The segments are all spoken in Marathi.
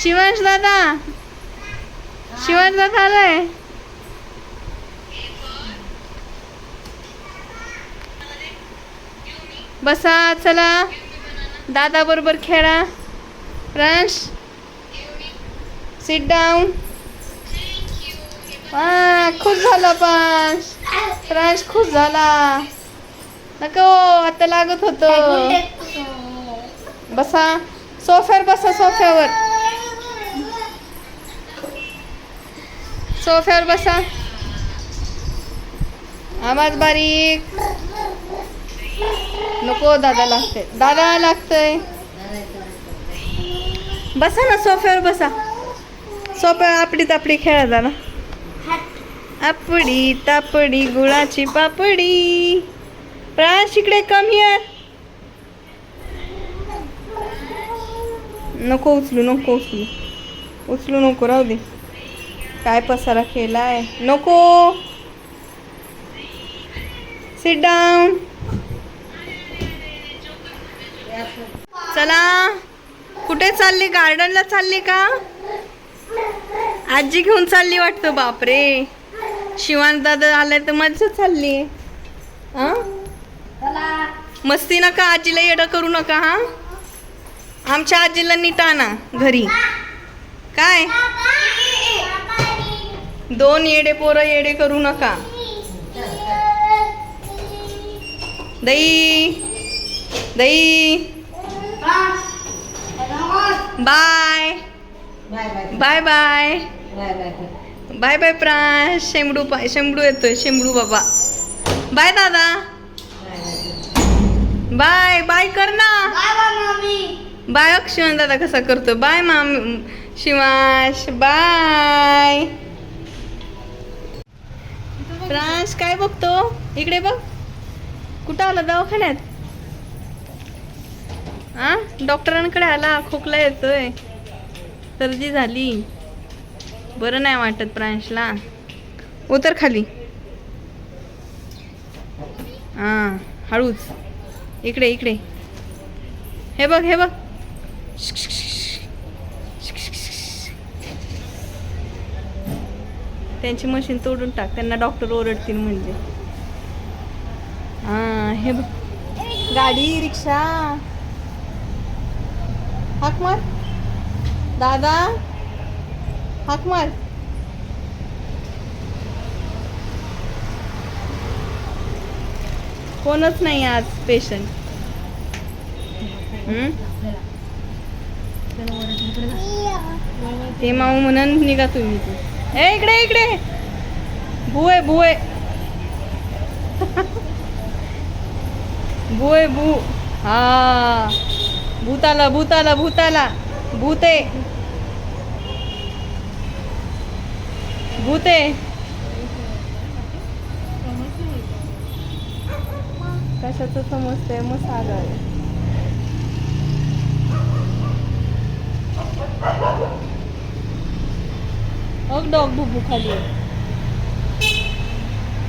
शिवांश दादा, शिवांश दादा आलाय. बसा, चला दादा बरोबर खेळा. France, sit down. खुश झाला पण फ्रांस, खुश झाला. नको, आता लागत होत. बसा सोफ्यावर, बसा सोफ्यावर, सोफ्यावर बसा. आवाज बारीक. नको, दादा लागतंय, दादा लागतंय. बसा ना सोफ्यावर, बसा सोफ्यावर. आपडी तापडी खेळा जरा. आपडी तापडी गुळाची पापडी. प्राश, इकडे कम हिअर. नको उचलू, नको उचलू, उचलू नको, राहू दे. काय पसारा केलाय. नको, सिट डाऊन. चला, कुठे चालली? गार्डनला चालली का? आजी घेऊन चालली वाटतं. बापरे, शिवांश दादा आलाय तर मजा चालली. मस्ती नका, आजीला येडं करू नका. हा, आमच्या आजीला नीट आणा घरी. काय, 2 येडे पोरं येडे करू नका. दई दई, bye bye bye bye bye प्राश. शेंबडू, शेंबडू येतोय, शेंबडू बाबा. बाय दादा, बाय बाय कर ना. बाय शिवांश दादा कसा करतो. Bye ma'am Shivansh, bye. France काय बघतो? इकडे बघ. कुठं आला? दवाखान्यात. डॉक्टरांकडे आला. खोकला येतोय, सर्दी झाली, बरं नाही वाटत प्रांशला. उतर खाली. हळूच. इकडे इकडे, हे बघ, हे बघ. त्यांची मशीन तोडून टाक, त्यांना डॉक्टर ओरडतील म्हणजे. हे बघ, गाडी, रिक्षा. हाक मार दादा, हाक मार. कोणच नाही आज पेशंट. ते माऊ म्हणून निघा तुम्ही. इकडे इकडे, बुए बुए बुए बू. हा, भूताला भूताला भूताला, भूते भूते. कशाचं समजतंय मग सागर. डॉग भू खाली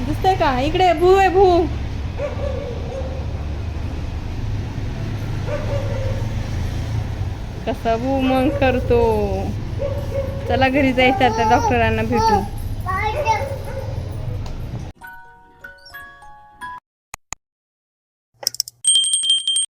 दिसतंय का? इकडे भू आहे, भू. कसा भू मग करतो. चला घरी जायचं आता, डॉक्टरांना भेटू.